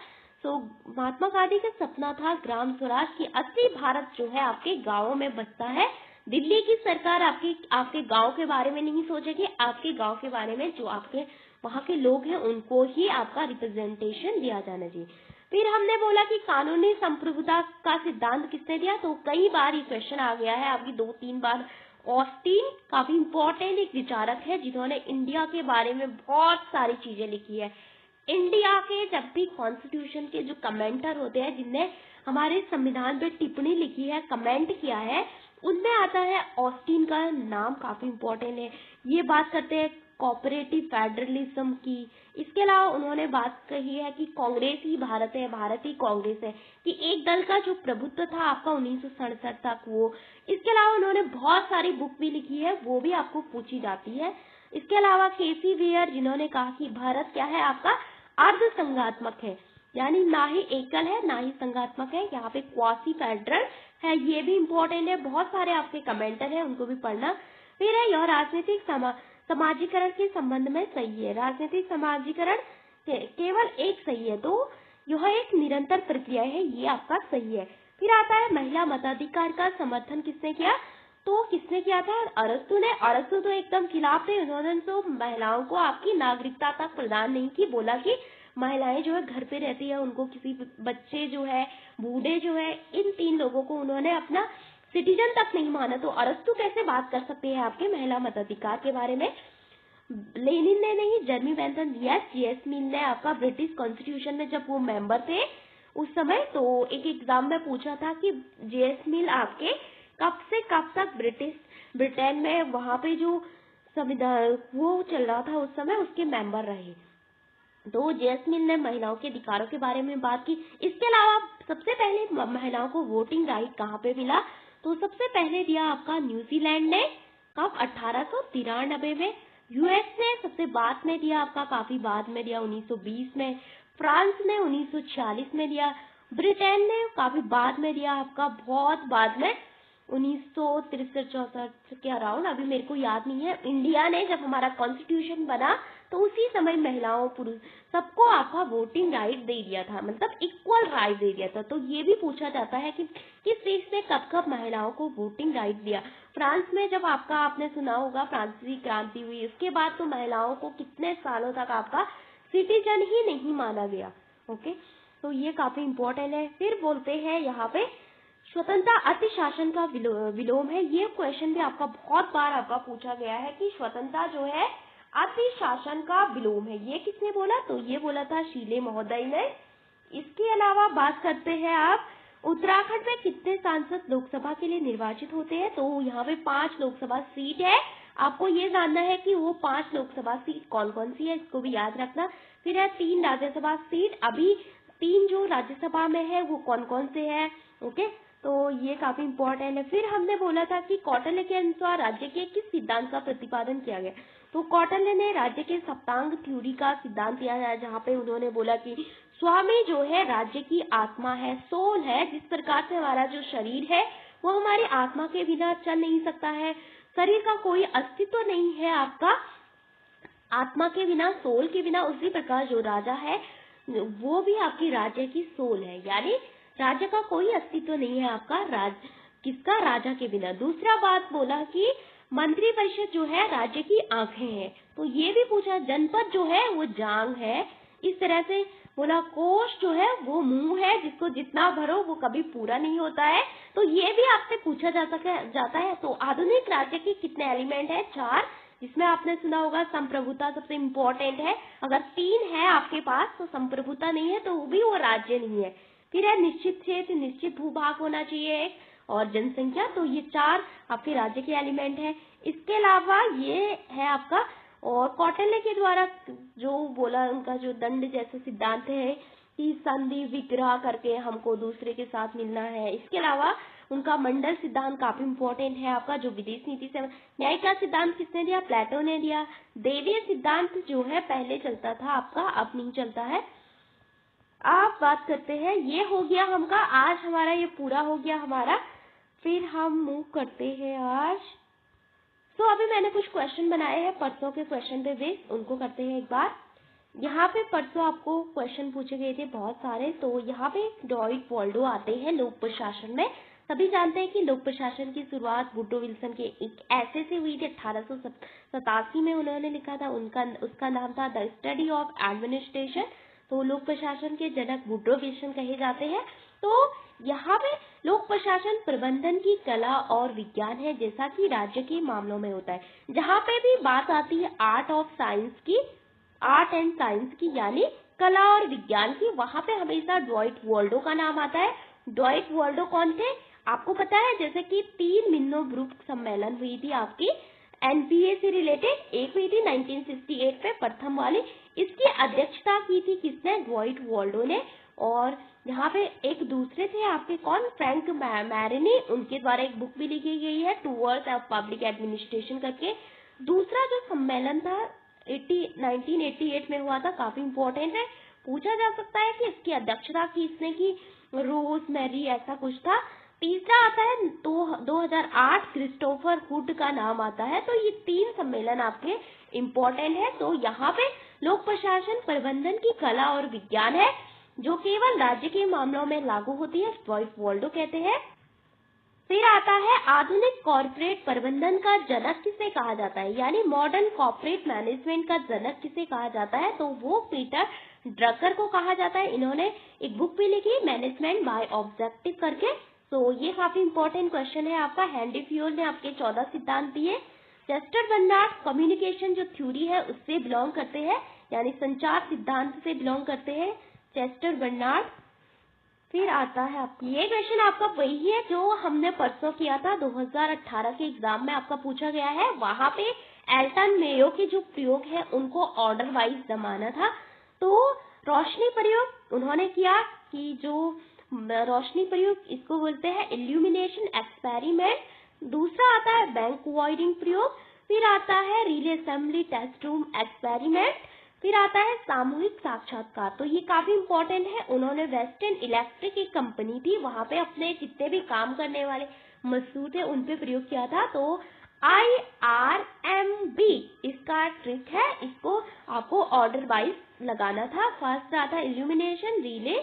तो महात्मा गांधी का सपना था ग्राम स्वराज की, असली भारत जो है आपके गाँवों में बसता है। दिल्ली की सरकार आपके गांव के बारे में नहीं सोचेगी, आपके गांव के बारे में जो आपके वहाँ के लोग हैं उनको ही आपका रिप्रेजेंटेशन दिया जाना चाहिए। फिर हमने बोला कि कानूनी संप्रभुता का सिद्धांत किसने दिया? तो कई बार ये क्वेश्चन आ गया है आपकी 2-3 बार। ऑस्टिन काफी इम्पोर्टेंट एक विचारक है जिन्होंने इंडिया के बारे में बहुत सारी चीजें लिखी है। इंडिया के जब भी कॉन्स्टिट्यूशन के जो कमेंटर होते हैं, जिनने हमारे संविधान पे टिप्पणी लिखी है, कमेंट किया है, उनमें आता है ऑस्टिन का नाम, काफी इम्पोर्टेंट है। ये बात करते हैं कोऑपरेटिव फेडरलिज्म की। इसके अलावा उन्होंने बात कही है कि कांग्रेस ही भारत है, भारत ही कांग्रेस है, कि एक दल का जो प्रभुत्व था आपका 1967 तक वो। इसके अलावा उन्होंने बहुत सारी बुक भी लिखी है, वो भी आपको पूछी जाती है। इसके अलावा केसी वेयर, जिन्होंने कहा कि भारत क्या है आपका अर्ध संघात्मक है, यानी ना ही एकल है ना ही संघात्मक है, यहाँ पे क्वासी फेडरल है। ये भी इम्पोर्टेंट है, बहुत सारे आपके कमेंटर है, उनको भी पढ़ना। फिर है यह राजनीतिक समाजीकरण के संबंध में सही है। राजनीतिक समाजीकरण केवल एक सही है, तो यह एक निरंतर प्रक्रिया है, ये आपका सही है। फिर आता है महिला मताधिकार का समर्थन किसने किया? तो किसने किया था? अरस्तु ने। अरस्तु तो एकदम खिलाफ थे, उन्होंने तो महिलाओं को आपकी नागरिकता तक प्रदान नहीं की। बोला कि महिलाएं जो है घर पे रहती है, उनको किसी बच्चे जो है, बूढ़े जो है, इन 3 लोगों को उन्होंने अपना सिटीजन तक नहीं माना। तो अरस्तु कैसे बात कर सकते हैं आपके महिला मताधिकार के बारे में? लेनिन ने नहीं, जर्मी बेंथम दिया। जेएस मिल ने आपका ब्रिटिश कॉन्स्टिट्यूशन में जब वो मेंबर थे उस समय, तो एक एग्जाम में पूछा था कि जेएस मिल आपके कब से कब तक ब्रिटेन में वहां पे जो संविधान वो चल रहा था उस समय उसके मेंबर रहे। तो जेएस मिल ने महिलाओं के अधिकारों के बारे में बात की। इसके अलावा सबसे पहले महिलाओं को वोटिंग राइट कहाँ पे मिला? तो सबसे पहले दिया आपका न्यूजीलैंड ने, कब? 1893 में। यूएस ने सबसे बाद में दिया आपका, काफी बाद में दिया 1920 में, फ्रांस ने 1946 में दिया, ब्रिटेन ने काफी बाद में दिया आपका, बहुत बाद में 1963-64 के अराउंड, अभी मेरे को याद नहीं है। इंडिया ने जब हमारा कॉन्स्टिट्यूशन बना तो उसी समय महिलाओं पुरुष सबको आपका वोटिंग राइट दे दिया था, मतलब इक्वल राइट दे दिया था। तो ये भी पूछा जाता है कि किस देश ने कब कब महिलाओं को वोटिंग राइट दिया। फ्रांस में जब आपका, आपने सुना होगा फ्रांसीसी क्रांति हुई, उसके बाद तो महिलाओं को कितने सालों तक आपका सिटीजन ही नहीं माना गया। ओके, तो ये काफी इम्पोर्टेंट है। फिर बोलते हैं यहाँ पे स्वतंत्रता अति शासन का विलोम है। ये क्वेश्चन भी आपका बहुत बार आपका पूछा गया है कि स्वतंत्रता जो है अति शासन का विलोम है। ये किसने बोला? तो ये बोला था शीले महोदय ने। इसके अलावा बात करते हैं आप उत्तराखंड में कितने सांसद लोकसभा के लिए निर्वाचित होते हैं? तो यहाँ पे 5 लोकसभा सीट है। आपको ये जानना है कि वो 5 लोकसभा सीट कौन कौन सी है, इसको भी याद रखना। फिर है 3 राज्यसभा सीट, अभी 3 जो राज्यसभा में है वो कौन कौन से है। ओके, तो ये काफी इम्पोर्टेंट है। फिर हमने बोला था कि कौटिल्य के अनुसार राज्य के किस सिद्धांत का प्रतिपादन किया गया? तो कौटिल्य ने राज्य के सप्तांग थ्योरी का सिद्धांत दिया है, जहाँ पे उन्होंने बोला कि स्वामी जो है राज्य की आत्मा है, सोल है। जिस प्रकार से हमारा जो शरीर है वो हमारी आत्मा के बिना चल नहीं सकता है, शरीर का कोई अस्तित्व नहीं है आपका आत्मा के बिना, सोल के बिना, उसी प्रकार जो राजा है वो भी आपकी राज्य की सोल है, यानी राज्य का कोई अस्तित्व नहीं है आपका किसका? राजा के बिना। दूसरा बात बोला कि मंत्री परिषद जो है राज्य की आंखें हैं, तो ये भी पूछा। जनपद जो है वो जांग है। इस तरह से बोला कोश जो है वो मुंह है, जिसको जितना भरो वो कभी पूरा नहीं होता है। तो ये भी आपसे पूछा जाता है। तो आधुनिक राज्य के कितने एलिमेंट है? 4, जिसमें आपने सुना होगा संप्रभुता सबसे इम्पोर्टेंट है। अगर 3 है आपके पास तो संप्रभुता नहीं है तो भी वो राज्य नहीं है। फिर है निश्चित क्षेत्र, निश्चित भूभाग होना चाहिए, और जनसंख्या। तो ये 4 आपके राज्य के एलिमेंट है। इसके अलावा ये है आपका, और कौटिल्य के द्वारा जो बोला, उनका जो दंड जैसा सिद्धांत है कि संधि विग्रह करके हमको दूसरे के साथ मिलना है। इसके अलावा उनका मंडल सिद्धांत काफी इम्पोर्टेंट है आपका, जो विदेश नीति से। न्याय का सिद्धांत किसने दिया? प्लेटो ने दिया। देवीय सिद्धांत जो है पहले चलता था आपका, अब नहीं चलता है। आप बात करते हैं, ये हो गया हमका आज, हमारा ये पूरा हो गया हमारा। फिर हम मूव करते हैं आज। तो अभी मैंने कुछ क्वेश्चन बनाए हैं परसों के क्वेश्चन पे बेस, उनको करते हैं एक बार। यहाँ पे परसों आपको क्वेश्चन पूछे गए थे बहुत सारे। तो यहाँ पे डॉइट वॉल्डो आते हैं लोक प्रशासन में। सभी जानते हैं कि लोक प्रशासन की शुरुआत वुड्रो विल्सन के एक ऐसे से हुई थी 1887 में, उन्होंने लिखा था। उसका नाम था द स्टडी ऑफ एडमिनिस्ट्रेशन। तो लोक प्रशासन के जनक वुड्रो विल्सन कहे जाते हैं। तो यहाँ पे लोक प्रशासन प्रबंधन की कला और विज्ञान है, जैसा कि राज्य के मामलों में होता है। जहाँ पे भी बात आती है आर्ट एंड साइंस की, यानी कला और विज्ञान की, वहाँ पे हमेशा डॉइट वॉल्डो का नाम आता है। डॉइट वॉल्डो कौन थे? आपको पता है, जैसे कि 3 मिन्नो-ब्रुक सम्मेलन हुई थी आपकी एनपीए से रिलेटेड। एक हुई थी 1968 में, प्रथम वाली। इसकी अध्यक्षता की थी किसने? डॉइट वॉल्डो ने। और यहाँ पे एक दूसरे थे आपके, कौन? फ्रैंक मैरिनी, उनके द्वारा एक बुक भी लिखी गई है टूवर्ड्स ऑफ पब्लिक एडमिनिस्ट्रेशन करके। दूसरा जो सम्मेलन था 1988 में हुआ था, काफी इम्पोर्टेंट है, पूछा जा सकता है कि इसकी अध्यक्षता किसने की? रोज मैरी ऐसा कुछ था। तीसरा आता है 2008, क्रिस्टोफर हुड का नाम आता है। तो ये 3 सम्मेलन आपके इम्पोर्टेंट है। तो यहाँ पे लोक प्रशासन प्रबंधन की कला और विज्ञान है, जो केवल राज्य के मामलों में लागू होती है, डॉइट वॉल्डो कहते हैं। फिर आता है आधुनिक कॉर्पोरेट प्रबंधन का जनक किसे कहा जाता है, यानी मॉडर्न कॉर्पोरेट मैनेजमेंट का जनक किसे कहा जाता है? तो वो पीटर ड्रकर को कहा जाता है। इन्होंने एक बुक भी लिखी, मैनेजमेंट बाय ऑब्जेक्टिव करके। तो ये काफी इंपॉर्टेंट क्वेश्चन है आपका। हेनरी फ्यूल ने आपके 14 सिद्धांत दिए। चेस्टर बर्नार्ड कम्युनिकेशन जो थ्योरी है उससे बिलोंग करते हैं, यानी संचार सिद्धांत से बिलोंग करते हैं चेस्टर बर्नार्ड। फिर आता है ये क्वेश्चन आपका वही है जो हमने परसों किया था, 2018 के एग्जाम में आपका पूछा गया है। वहां पे एल्टन मेयो के जो प्रयोग है उनको ऑर्डर वाइज जमाना था। तो रोशनी प्रयोग उन्होंने किया कि जो रोशनी प्रयोग, इसको बोलते हैं इल्यूमिनेशन एक्सपेरिमेंट। दूसरा आता है बैंक वाइडिंग प्रयोग। फिर आता है relay assembly, test room, experiment, फिर आता है सामूहिक साक्षात्कार। तो ये काफी इंपॉर्टेंट है। उन्होंने वेस्टर्न इलेक्ट्रिक एक कंपनी थी, वहां पे अपने जितने भी काम करने वाले मजदूर थे उन पे प्रयोग किया था। तो IRMB इसका ट्रिक है, इसको आपको ऑर्डर वाइज लगाना था। फर्स्ट आता है इल्यूमिनेशन, रिले,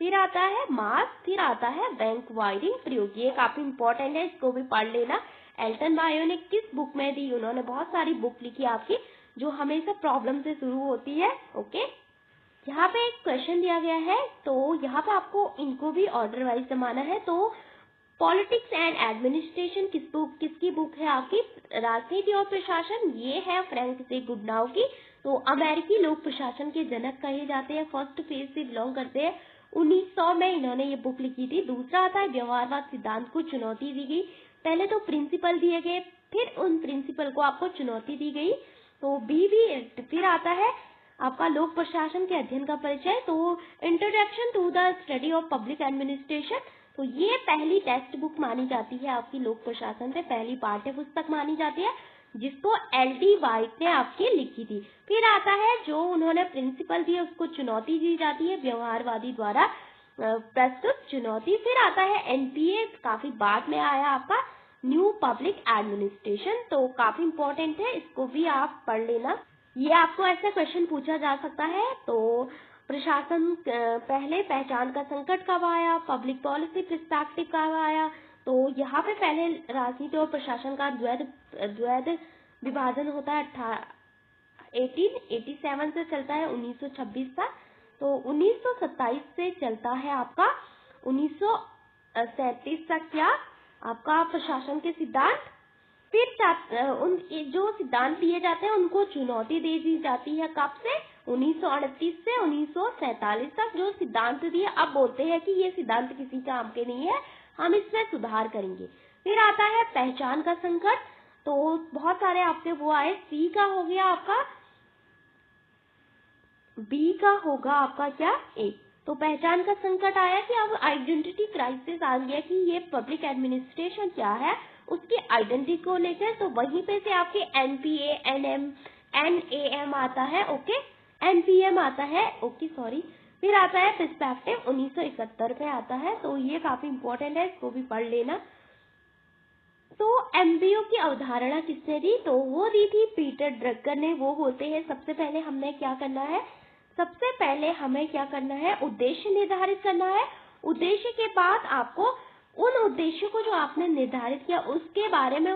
फिर आता है मास, फिर आता है बैंक वायरिंग प्रयोग। ये काफी इंपॉर्टेंट है, इसको भी पढ़ लेना। एल्टन बायो ने किस बुक में दी? उन्होंने बहुत सारी बुक लिखी आपकी जो हमेशा प्रॉब्लम से शुरू होती है। ओके, यहाँ पे एक क्वेश्चन दिया गया है, तो यहाँ पे आपको इनको भी ऑर्डर वाइज जमाना है। तो पॉलिटिक्स एंड एडमिनिस्ट्रेशन किसकी बुक है आपकी? राजनीति और प्रशासन, ये है फ्रैंक जे गुडनाउ की। तो अमेरिकी लोक प्रशासन के जनक कहे जाते हैं, फर्स्ट फेज से बिलोंग करते हैं। 1900 में इन्होंने ये बुक लिखी थी। दूसरा आता है व्यवहारवाद सिद्धांत को चुनौती दी गई। पहले तो प्रिंसिपल दिए गए, फिर उन प्रिंसिपल को आपको चुनौती दी गई। तो बी भी, फिर आता है आपका लोक प्रशासन के अध्ययन का परिचय। तो introduction to the study of public administration, तो ये पहली टेक्स्ट बुक मानी जाती है आपकी, लोक प्रशासन से पहली पाठ्य पुस्तक मानी जाती है, जिसको LD वाइट ने आपकी लिखी थी। फिर आता है जो उन्होंने प्रिंसिपल दिए उसको चुनौती दी जाती है, व्यवहारवादी द्वारा प्रस्तुत चुनौती। फिर आता है NPA, काफी बाद में आया आपका, न्यू पब्लिक एडमिनिस्ट्रेशन। तो काफी इंपॉर्टेंट है, इसको भी आप पढ़ लेना। ये आपको ऐसा क्वेश्चन पूछा जा सकता है। तो प्रशासन पहले पहचान का संकट कब आया, पब्लिक पॉलिसी पर्सपेक्टिव कब आया? तो यहाँ पे पहले राजनीति और प्रशासन का द्वैध विभाजन होता है 1887 से चलता है 1926 तक। तो 1927 से चलता है आपका 1937 तक क्या आपका प्रशासन के सिद्धांत। फिर उनके जो सिद्धांत दिए जाते हैं उनको चुनौती दे दी जाती है, कब से? 1938 से 1947 तक। जो सिद्धांत दिए अब बोलते हैं कि ये सिद्धांत किसी काम के नहीं है, हम इसमें सुधार करेंगे। फिर आता है पहचान का संकट, तो बहुत सारे आपके वो आए। सी का हो गया आपका, बी का होगा आपका क्या? ए। तो पहचान का संकट आया कि अब आइडेंटिटी क्राइसिस आ गया कि ये पब्लिक एडमिनिस्ट्रेशन क्या है, उसकी आइडेंटिटी को लेकर। तो वहीं पे से आपके NPA, NAM आता है, ओके, NPM आता है, ओके सॉरी। फिर आता है पर्सपेक्टिव, 1971 पे आता है। तो ये काफी इंपॉर्टेंट है, इसको भी पढ़ लेना। तो MBO की अवधारणा किसने दी? तो वो दी थी पीटर ड्रकर ने। वो बोलते हैं सबसे पहले हमें क्या करना है, सबसे पहले हमें क्या करना है, उद्देश्य निर्धारित करना है। उद्देश्य के बाद आपको उन उद्देश्यों को जो आपने निर्धारित किया उसके बारे में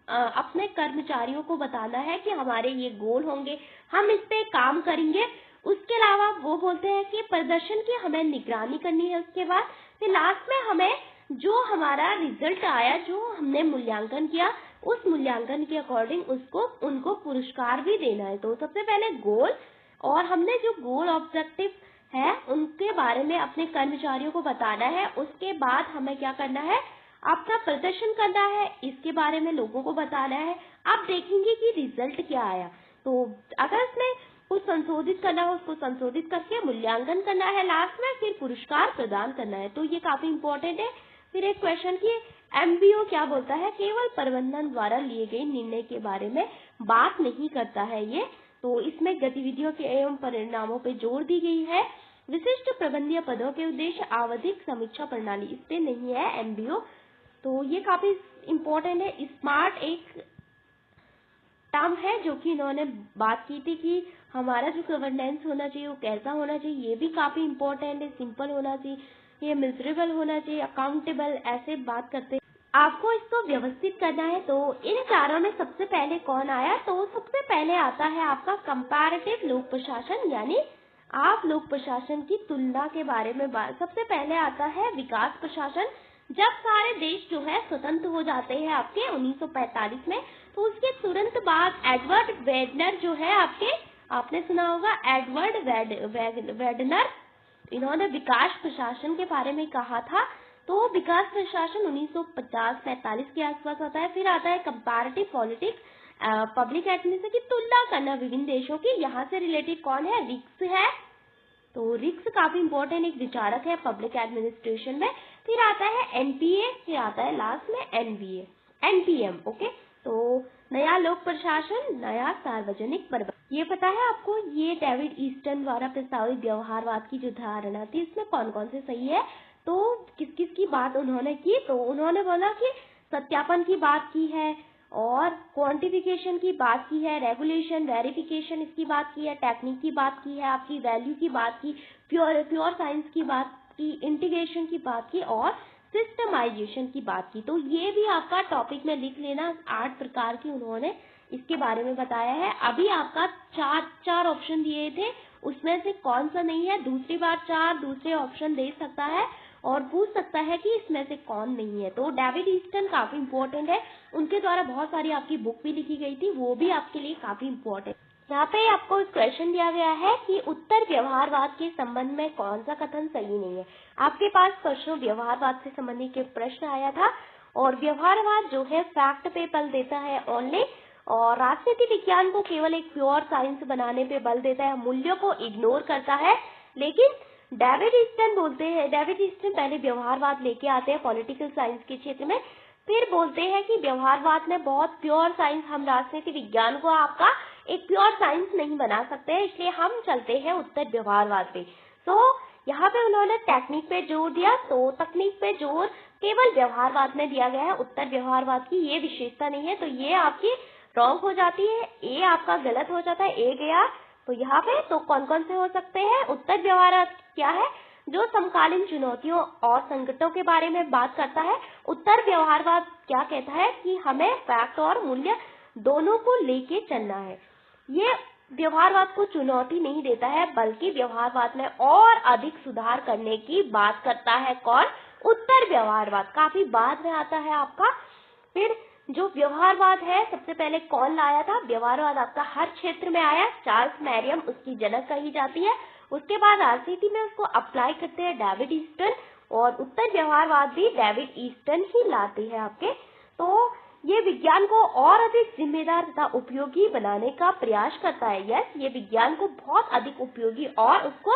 अपने कर्मचारियों को बताना है कि हमारे ये गोल होंगे, हम इस पे काम करेंगे। उसके अलावा वो बोलते हैं कि प्रदर्शन की हमें निगरानी करनी है। उसके बाद फिर लास्ट में हमें जो हमारा रिजल्ट आया, जो हमने मूल्यांकन किया, उस मूल्यांकन के अकॉर्डिंग उनको पुरस्कार भी देना है। तो सबसे पहले गोल, और हमने जो गोल ऑब्जेक्टिव है उनके बारे में अपने कर्मचारियों को बताना है। उसके बाद हमें क्या करना है, अपना प्रदर्शन करना है, इसके बारे में लोगों को बताना है। आप देखेंगे कि रिजल्ट क्या आया। तो अगर इसमें कुछ संशोधित करना हो उसको संशोधित करके मूल्यांकन करना है, लास्ट में फिर पुरस्कार प्रदान करना है। तो ये काफी इंपॉर्टेंट है। फिर एक क्वेश्चन की MBO क्या बोलता है, केवल प्रबंधन द्वारा लिए गए निर्णय के बारे में बात नहीं करता है ये। तो इसमें गतिविधियों के एवं परिणामों पे जोर दी गई है। विशिष्ट प्रबंधीय पदों के उद्देश्य आवधिक समीक्षा प्रणाली, इस पे नहीं है MBO। तो ये काफी इम्पोर्टेंट है। स्मार्ट एक टर्म है जो कि इन्होंने बात की थी कि हमारा जो गवर्नेंस होना चाहिए वो कैसा होना चाहिए, ये भी काफी इम्पोर्टेंट है। सिंपल होना चाहिए, ये मिजरेबल होना चाहिए, अकाउंटेबल, ऐसे बात करते हैं। आपको इसको व्यवस्थित करना है। तो इन चारों में सबसे पहले कौन आया? तो सबसे पहले आता है आपका कंपैरेटिव लोक प्रशासन, यानी आप लोक प्रशासन की तुलना के बारे में बात। सबसे पहले आता है विकास प्रशासन। जब सारे देश जो है स्वतंत्र हो जाते हैं आपके 1945 में, तो उसके तुरंत बाद एडवर्ड वेडनर जो है आपके, आपने सुना होगा एडवर्ड वेडनर, इन्होंने विकास प्रशासन के बारे में कहा था। तो विकास प्रशासन 1950-45 के आसपास आता है। फिर आता है कंपैरेटिव पॉलिटिक्स, पब्लिक एडमिनिस्ट्रेशन की तुलना करना विभिन्न देशों की। यहाँ से रिलेटेड कौन है? रिक्स है। तो रिक्स काफी इंपॉर्टेंट एक विचारक है पब्लिक एडमिनिस्ट्रेशन में। फिर आता है NPA, फिर आता है लास्ट में NPM, ओके। तो नया लोक प्रशासन, नया सार्वजनिक प्रबंधन। ये पता है आपको, ये डेविड ईस्टन द्वारा प्रस्तावित व्यवहारवाद की जो धारणा थी इसमें कौन कौन से सही है, तो किस किस की बात उन्होंने की, तो उन्होंने बोला कि सत्यापन की बात की है और क्वांटिफिकेशन की बात की है, रेगुलेशन, वेरिफिकेशन इसकी बात की है, टेक्निक की बात की है, आपकी वैल्यू की बात की, प्योर साइंस की बात की, इंटीग्रेशन की बात की और सिस्टमाइजेशन की बात की। तो ये भी आपका टॉपिक में लिख लेना, 8 प्रकार की उन्होंने इसके बारे में बताया है। अभी आपका चार ऑप्शन दिए थे, उसमें से कौन सा नहीं है, दूसरी बार 4 दूसरे ऑप्शन दे सकता है और पूछ सकता है कि इसमें से कौन नहीं है। तो डेविड ईस्टन काफी इंपॉर्टेंट है, उनके द्वारा बहुत सारी आपकी बुक भी लिखी गई थी, वो भी आपके लिए काफी इंपॉर्टेंट। यहाँ पे आपको क्वेश्चन दिया गया है कि उत्तर व्यवहारवाद के संबंध में कौन सा कथन सही नहीं है। आपके पास प्रश्नों व्यवहारवाद से संबंधित एक प्रश्न आया था और व्यवहारवाद जो है फैक्ट पे बल देता है ओनली, और राजनीति विज्ञान को केवल एक प्योर साइंस बनाने पे बल देता है, मूल्यों को इग्नोर करता है। लेकिन डेविड ईस्टन बोलते हैं, डेविड ईस्टन पहले व्यवहारवाद लेके आते हैं पॉलिटिकल साइंस के क्षेत्र में, फिर बोलते हैं कि व्यवहारवाद में बहुत प्योर साइंस, हम राजनीति विज्ञान को आपका एक प्योर साइंस नहीं बना सकते हैं, इसलिए हम चलते हैं उत्तर व्यवहारवाद पे। तो यहाँ पे उन्होंने टेक्निक पे जोर दिया, तो तकनीक पे जोर केवल व्यवहारवाद में दिया गया है, उत्तर व्यवहारवाद की ये विशेषता नहीं है। तो ये आपकी रॉन्ग हो जाती है, ए आपका गलत हो जाता है, ए गया। तो यहाँ पे तो कौन कौन से हो सकते हैं, उत्तर व्यवहारवाद क्या है, जो समकालीन चुनौतियों और संकटों के बारे में बात करता है। उत्तर व्यवहारवाद क्या कहता है कि हमें फैक्ट और मूल्य दोनों को लेके चलना है। ये व्यवहारवाद को चुनौती नहीं देता है, बल्कि व्यवहारवाद में और अधिक सुधार करने की बात करता है। कौन, उत्तर व्यवहारवाद, काफी बाद में आता है आपका। फिर जो व्यवहारवाद है सबसे पहले कौन लाया था, व्यवहारवाद आपका हर क्षेत्र में आया, चार्ल्स मैरियम उसकी जनक कही जाती है। उसके बाद राजनीति में उसको अप्लाई करते हैं डेविड ईस्टन, और उत्तर व्यवहारवाद भी डेविड ईस्टन ही लाते हैं आपके। तो ये विज्ञान को और अधिक जिम्मेदार तथा उपयोगी बनाने का प्रयास करता है। यस, ये विज्ञान को बहुत अधिक उपयोगी और उसको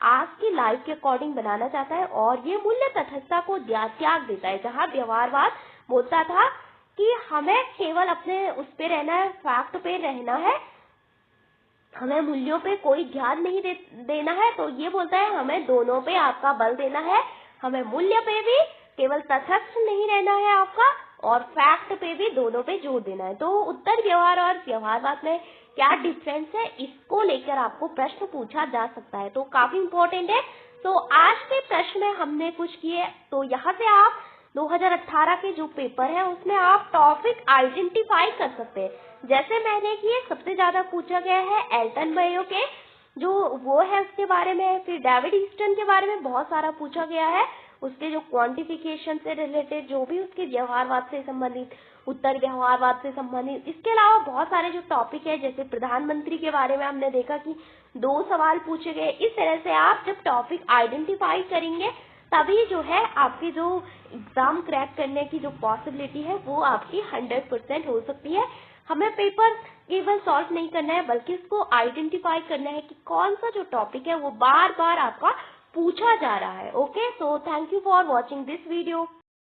आज की लाइफ के अकॉर्डिंग बनाना चाहता है, और ये मूल्य तटस्थता को त्याग देता है। जहाँ व्यवहारवाद बोलता था कि हमें केवल अपने उस पे रहना है, फैक्ट पे रहना है, हमें मूल्यों पे कोई ध्यान नहीं देना है, तो ये बोलता है हमें दोनों पे आपका बल देना है, हमें मूल्य पे भी केवल तटस्थ नहीं रहना है आपका, और फैक्ट पे भी दोनों पे जोर देना है। तो उत्तर व्यवहार और व्यवहारवाद में क्या डिफरेंस है, इसको लेकर आपको प्रश्न पूछा जा सकता है, तो काफी इंपॉर्टेंट है। तो आज के प्रश्न में हमने कुछ किए, तो यहाँ से आप 2018 के जो पेपर है उसमें आप टॉपिक आइडेंटिफाई कर सकते हैं। जैसे मैंने किए, सबसे ज्यादा पूछा गया है एल्टन मेयो के जो वो है उसके बारे में, फिर डेविड ईस्टन के बारे में बहुत सारा पूछा गया है, उसके जो क्वांटिफिकेशन से रिलेटेड, जो भी उसके व्यवहारवाद से संबंधित, उत्तर व्यवहारवाद से संबंधित, इसके अलावा बहुत सारे जो टॉपिक है, जैसे प्रधानमंत्री के बारे में हमने देखा कि 2 सवाल पूछे गए। इस तरह से आप जब टॉपिक आइडेंटिफाई करेंगे तभी जो है आपकी जो एग्जाम क्रैक करने की जो पॉसिबिलिटी है वो आपकी 100% हो सकती है। हमें पेपर केवल सॉल्व नहीं करना है, बल्कि इसको आइडेंटिफाई करना है कि कौन सा जो टॉपिक है वो बार बार आपका पूछा जा रहा है। Okay, so thank you for watching this video.